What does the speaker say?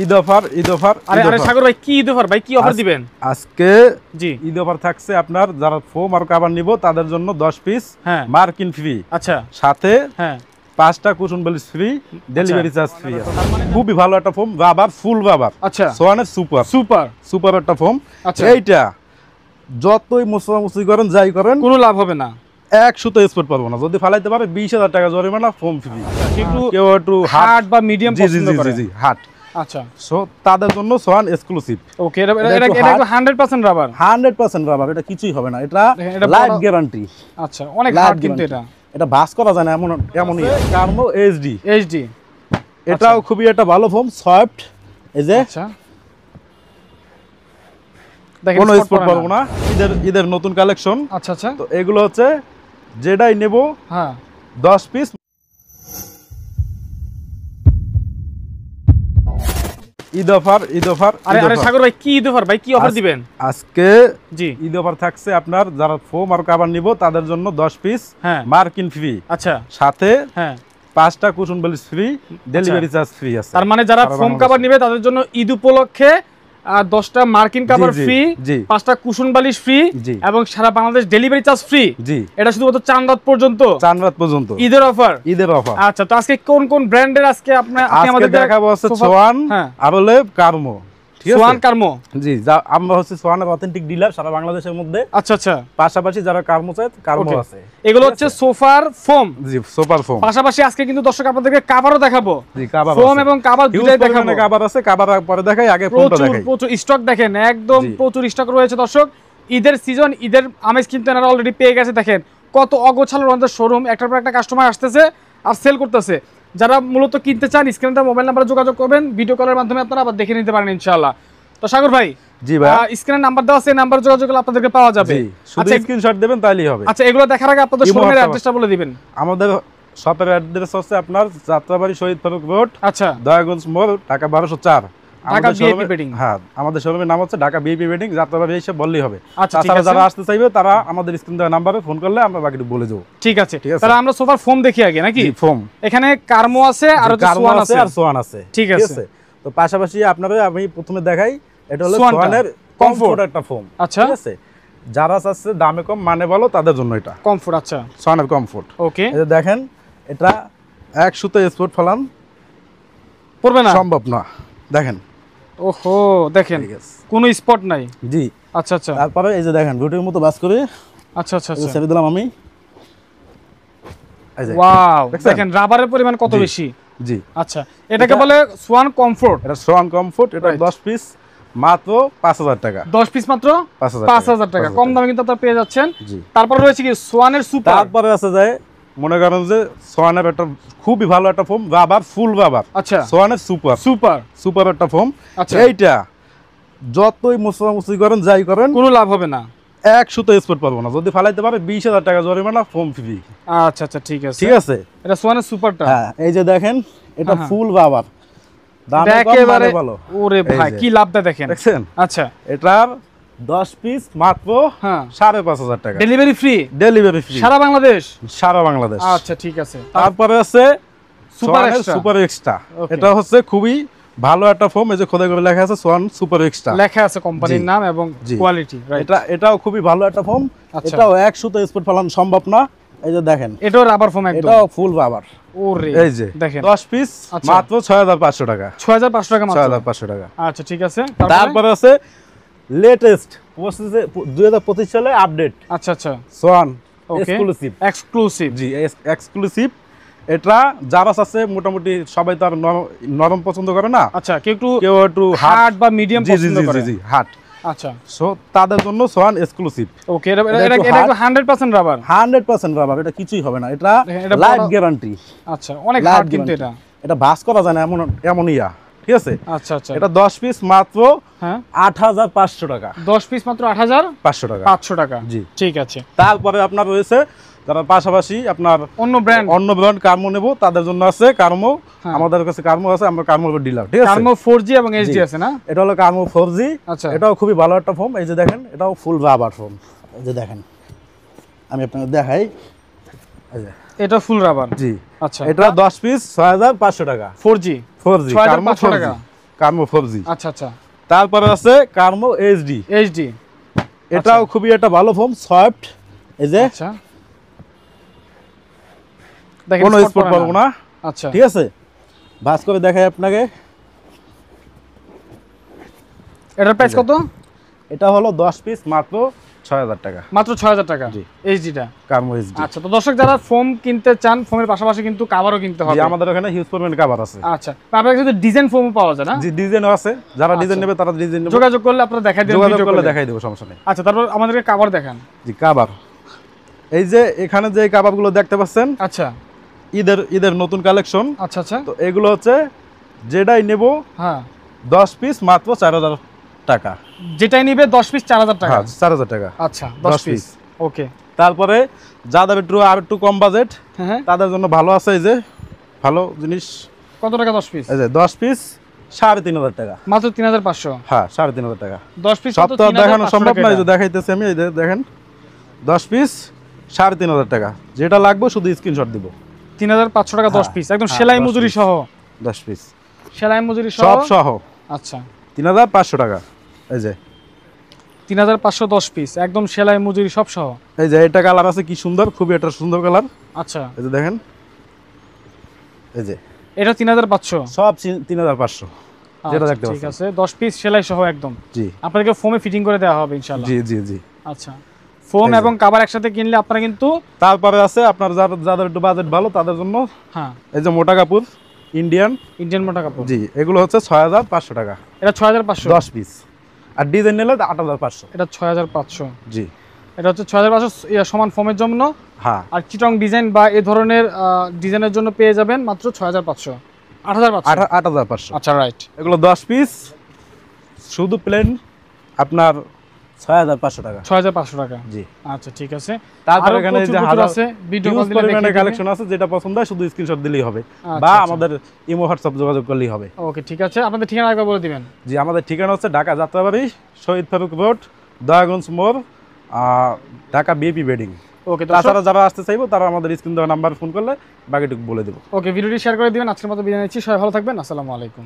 Eid offer আরে সাগর ভাই কি ঈদ অফার ভাই, কি অফার দিবেন আজকে? জি, ঈদ অফার থাকছে আপনার যারা ফোম আর কভার নিব তাদের জন্য 10 পিস মার্কিন ফ্রি। আচ্ছা, সাথে 5টা কুশন বালিশ ফ্রি, ডেলিভারি চার্জ ফ্রি আছে। খুবই ভালো একটা ফোম, রাবার ফুল রাবার। আচ্ছা, সোয়ানের সুপার একটা ফোম। এইটা যতই মুছামুছি করেন যাই করেন কোনো লাভ হবে না, এক সুতো স্পট পারবো না। যদি ফালাইতে পারে 20,000 টাকা জরিমানা, ফোম ফ্রি। কেউ একটু হার্ড বা মিডিয়াম পছন্দ করে? জি হার্ড। আচ্ছা, সো তাদের জন্য সোয়ান এক্সক্লুসিভ। ওকে, এটা 100% রাবার। 100% রাবার, এটা কিছুই হবে না, এটা লাইফ গ্যারান্টি। আচ্ছা, অনেক হার্ড কিন্তু এটা ভাস করা যায় না এমনই। কার্মো এইচডি এটাও খুবই একটা ভালো ফোম, সফট। এই যে আচ্ছা, কোনো স্পট পারবো না, ঈদের নতুন কালেকশন। আচ্ছা, তো এগুলো হচ্ছে যেটাই নেব 10 পিস। ঈদ অফার আরে সাগর ভাই কি ঈদ অফার ভাই, কি অফার দিবেন আজকে? জি, ঈদ অফার থাকছে আপনার যারা ফোম আর কভার নিব তাদের জন্য 10 পিস মার্কিন ফ্রি। আচ্ছা, সাথে 5টা কুশন বালিশ ফ্রি, ডেলিভারি চার্জ ফ্রি আছে। তার মানে যারা ফোম কভার নিবে তাদের জন্য ঈদ উপলক্ষে 10টা মার্কিন কভার ফ্রি, 5টা কুশন বালিশ ফ্রি এবং সারা বাংলাদেশ ডেলিভারি চার্জ ফ্রি। এটা শুধুমাত্র চাঁদ রাত পর্যন্ত ঈদের অফার। আচ্ছা, তো আজকে কোন কোন ব্র্যান্ডের আজকে আপনি আমাদের দেখাবো? আছে সোয়ান আর হলো কার্মো। সোয়ান কার্মো, জি, আমরা হচ্ছে সোয়ানের অথেন্টিক ডিলার সারা বাংলাদেশের মধ্যে। আচ্ছা, পাশাপাশি যারা কার্মো চায় কার্মো আছে। এগুলো হচ্ছে সোফার ফোম। জি, সোফার ফোম। পাশাপাশি আজকে কিন্তু দর্শক আপনাদেরকে কভারও দেখাবো। জি, কভার ফোম এবং কভার দুটোই দেখাবো। কভার আছে, কভার পরে দেখাই, আগে ফোমটা দেখাই। প্রচুর স্টক দেখেন, একদম প্রচুর স্টক রয়েছে দর্শক। ঈদের সিজন, ঈদের আমেজ কিন্তু এনারা অলরেডি পেয়ে গেছে। দেখেন কত অগোছালো আমাদের শোরুম, একটার পর একটা কাস্টমার আসতেছে আর সেল করতেছে। যারা মূলত কিনতে চান স্ক্রিনে দেওয়া মোবাইল নাম্বারে যোগাযোগ করবেন, ভিডিও কলের মাধ্যমে আপনারা আবার দেখে নিতে পারেন ইনশাআল্লাহ। তো সাগর ভাই, জি ভাই, স্ক্রিনে নাম্বার দেওয়া আছে, এই নাম্বারে যোগাযোগ করলে আপনাদেরকে পাওয়া যাবে। শুধু স্ক্রিনশট দিবেন তাইলেই হবে। আচ্ছা, এগুলো দেখার আগে আপনাদের শোরুমের অ্যাড্রেসটা বলে দিবেন। আমাদের শপের অ্যাড্রেস হচ্ছে আপনার যাত্রাবাড়ি শহীদ ফারুক রোড, আচ্ছা, দয়াগঞ্জ মোড়, ঢাকা 1204। Dhaka BAP bedding. হ্যাঁ, আমাদের শোরুমের নাম হচ্ছে ঢাকা বিএপি বেডিং, যাত্রাবাড়ি এসে বললেই হবে। তাছাড়া যারা আসতে চাইবে তারা আমাদের স্ক্রিন দেওয়া নাম্বারে ফোন করলে আমরা বাকিটা বলে দেব। ঠিক আছে, তাহলে আমরা সোফার ফোম দেখি আগে নাকি? ফোম এখানে কার্মো আছে আর সোয়ান আছে আর সোয়ান আছে। ঠিক আছে, তো পাশাপাশি আপনারা আমি প্রথমে দেখাই, এটা হলো সোয়ানের কমফোর্ট একটা ফোম। আচ্ছা, ঠিক আছে, যারা চাচ্ছে দামে কম মানে ভালো তাদের জন্য এটা কমফোর্ট। আচ্ছা, সোয়ানের কমফোর্ট। ওকে, এই যে দেখেন, এটা এক সুতো স্পট ফলান পড়বে না, সম্ভব না। দেখেন, ওহো, দেখেন কোনো স্পট নাই। জি, আচ্ছা, তারপরে এই যে দেখেন রুটির মতো বাস করে। আচ্ছা, ছেড়ে দিলাম আমি। ওয়াও, দেখেন রাবারের পরিমাণ কত বেশি। জি, আচ্ছা, এটাকে বলে সোয়ান কমফোর্ট। এটা সোয়ান কমফোর্ট, এটা 10 পিস মাত্র 5000 টাকা। 10 পিস মাত্র 5000 টাকা, কম দামে কিন্তু আপনারা পেয়ে যাচ্ছেন। তারপর রয়েছে কি সোয়ানের সুপার। তারপরে আছে যে মনে করেন যে সোয়ানের একটা খুবই ভালো একটা ফোম, রাবার ফুল রাবার। আচ্ছা, সোয়ানের সুপার একটা ফোম। এইটা যতই মুছামুছি করেন যাই করেন কোনো লাভ হবে না, এক সুতো স্পট পারবো না। যদি ফালাইতে পারে 20,000 টাকা জরিমানা, ফোম ফ্রি। আচ্ছা, ঠিক আছে, এটা সোয়ানের সুপারটা। হ্যাঁ, এই যে দেখেন, এটা ফুল রাবার, দাম একেবারে ভালো। ওরে ভাই, কি লাভটা দেখেন, দেখছেন? আচ্ছা, এটার 10 পিস মাত্র 5,500 টাকা, ডেলিভারি ফ্রি সারা বাংলাদেশ। আচ্ছা, ঠিক আছে। তারপরে আছে সুপার এক্সট্রা। এটা হচ্ছে খুবই ভালো একটা ফোম, এই যে খোদাই করে লেখা আছে সোয়ান সুপার এক্সট্রা, লেখা আছে কোম্পানির নাম এবং কোয়ালিটি। এটাও খুবই ভালো একটা ফোম। এটাও এক সুতো স্পট ফলানো সম্ভব না। এই যে দেখেন, এটাও রাবার ফোম, একদম এটাও ফুল রাবার। ওরে, এই যে দেখেন 10 পিস মাত্র 6500 টাকা। 6500 টাকা মাত্র, 6500 টাকা। আচ্ছা, ঠিক আছে। তারপরে আছে লেটেস্ট 2025 সালে আপডেট। আচ্ছা, সোয়ান এক্সক্লুসিভ। জি, এক্সক্লুসিভ। এটা যারা আছে মোটামুটি সবাই তো আর নরম পছন্দ করে না। আচ্ছা, কেউ একটু হার্ড বা মিডিয়াম পছন্দ করে। জি, হার্ড। আচ্ছা, সো তাদের জন্য সোয়ান এক্সক্লুসিভ। ওকে, এটা 100% রাবার। 100% রাবার, এটা কিছুই হবে না, এটা লাইফ গ্যারান্টি। আচ্ছা, অনেক হার্ড কিন্তু এটা ভাস করা যায় না এমনই। ঠিক আছে, আচ্ছা, এটা 10 পিস মাত্র 8500 টাকা। 10 পিস মাত্র 8500 টাকা। জি, ঠিক আছে। তারপরে আপনার রয়েছে যারা পাশাপাশি আপনার অন্য ব্র্যান্ড কার্মো নেব তাদের জন্য আছে কার্মো। আমাদের কাছে কার্মো আছে, আমরা কার্মোর ডিলার। ঠিক আছে, কার্মো 4G এবং HD আছে না? এটা হলো কার্মো 4G। আচ্ছা, এটাও খুবই ভালো একটা ফোম। এই যে দেখেন, এটাও ফুল রাবার ফোম। এই যে দেখেন, আমি আপনাদের দেখাই, এই যে এটা ফুল রাবার। জি, আচ্ছা, এটা 10 পিস 6500 টাকা। 4G কার্মো 4G। কার্মো 4G। আচ্ছা আচ্ছা। তারপরে আছে কার্মো এইচডি। এটাও খুবই একটা ভালো ফোন, সফট। এই যে আচ্ছা দেখেন কোনো স্পট পাবো না। আচ্ছা ঠিক আছে, ভাঁজ করে দেখাই আপনাকে। এটার প্রাইস কত? এটা হলো 10 পিস মাত্র 6000 টাকা। মাত্র 6000 টাকা এইচডিটা, কার্মো এইচডি। আচ্ছা, তো দর্শক যারা ফোম কিনতে চান, ফোমের পাশাপাশি কিন্তু কভারও কিনতে হবে। আমাদের এখানে হিউজ পরিমাণে কভার আছে। আচ্ছা, আপনাদের কাছে ডিজাইন ফোমও পাওয়া যায় না? জি, ডিজাইনও আছে। যারা ডিজাইন নেবে তারা ডিজাইন নেবে, যোগাযোগ করলে আপনারা দেখাই দেবেন, যোগাযোগ করলে দেখাই দেব, সমস্যা নেই। আচ্ছা, তারপর আমাদেরকে কভার দেখান। জি, কভার এই যে এখানে যে কভারগুলো দেখতে পাচ্ছেন, আচ্ছা ঈদের নতুন কালেকশন। আচ্ছা আচ্ছা, তো এগুলো হচ্ছে যেটাই নেব, হ্যাঁ 10 পিস মাত্র 4000 টাকা। যেটাই নিবে 10 পিস 4000 টাকা। হ্যাঁ 4000 টাকা। আচ্ছা 10 পিস, ওকে। তারপরে যাদের একটু কম বাজেট, হ্যাঁ তাদের জন্য ভালো আছে। এই যে ভালো জিনিস। কত টাকা 10 পিস? এই যে 10 পিস 3500 টাকা, মাত্র 3500। হ্যাঁ 3500 টাকা। 10 পিস সব তো দেখানো সম্ভব না, এই যে দেখাইতেছি আমি। এই যে দেখেন 10 পিস 3500 টাকা। যেটা লাগবে শুধু স্ক্রিনশট দিব। 3500 টাকা 10 পিস, একদম সেলাই মজুরি সহ 10 পিস, সেলাই মজুরি সব সহ। আচ্ছা 3500 টাকা। এই যে 3500 10 পিস, একদম সেলাই মজুরি সব সহ। এই যে এটা কালার আছে, কি সুন্দর, খুবই একটা সুন্দর কালার। আচ্ছা, এই যে দেখেন, এই যে এটা 3500, সব 3500 যেটা দেখতে পাচ্ছেন। ঠিক আছে, 10 পিস সেলাই সহ একদম। জি, আপনাদেরকে ফোমে ফিটিং করে দেওয়া হবে ইনশাআল্লাহ। জি জি জি। আচ্ছা, ফোম এবং কভার একসাথে কিনলে আপনারা কিন্তু। তারপরে আছে আপনার যাদের একটু বাজেট ভালো তাদের জন্য, হ্যাঁ, এই যে মোটা কাপড়, ইন্ডিয়ান মোটা কাপড়। জি, এগুলো হচ্ছে 6500 টাকা। এটা 6500 10 পিস। আর ডিজাইন নিলে 8500। এটা 6500। জি, এটা হচ্ছে 6500 সমান ফোমের জন্য। হ্যাঁ। আর চিটং ডিজাইন বা এই ধরনের ডিজাইনের জন্য পেয়ে যাবেন মাত্র 6500, 8500। আচ্ছা, রাইট। এগুলো 10 পিস শুধু প্লেন আপনার 6500 টাকা। 6500 টাকা। জি, আচ্ছা, ঠিক আছে। তারপর এখানে যে হাজার আছে ভিডিও কল দিলে পরিমাণে দেখিয়ে কালেকশন আছে, যেটা পছন্দ হয় শুধু স্ক্রিনশট দিলেই হবে, আচ্ছা, বা আচ্ছা। আমাদের ইমো হোয়াটসঅ্যাপ যোগাযোগ করলেই হবে। ওকে, ঠিক আছে। আপনাদের ঠিকানা একবার বলে দিবেন। জি, আমাদের ঠিকানা হচ্ছে ঢাকা যাত্রাবাড়ি, শহীদ ফারুক রোড, দয়াগঞ্জ মোড়, ঢাকা বিএপি বেডিং। ওকে, তাছাড়া যারা আসতে চাইবো তারা আমাদের স্ক্রিন দেওয়া নাম্বার ফোন করলে বাকিটুকু বলে দেবো। ওকে, ভিডিওটি শেয়ার করে দিবেন। আজকের মতো বিদায় নিচ্ছি, সবাই ভালো থাকবেন। আসসালামু আলাইকুম।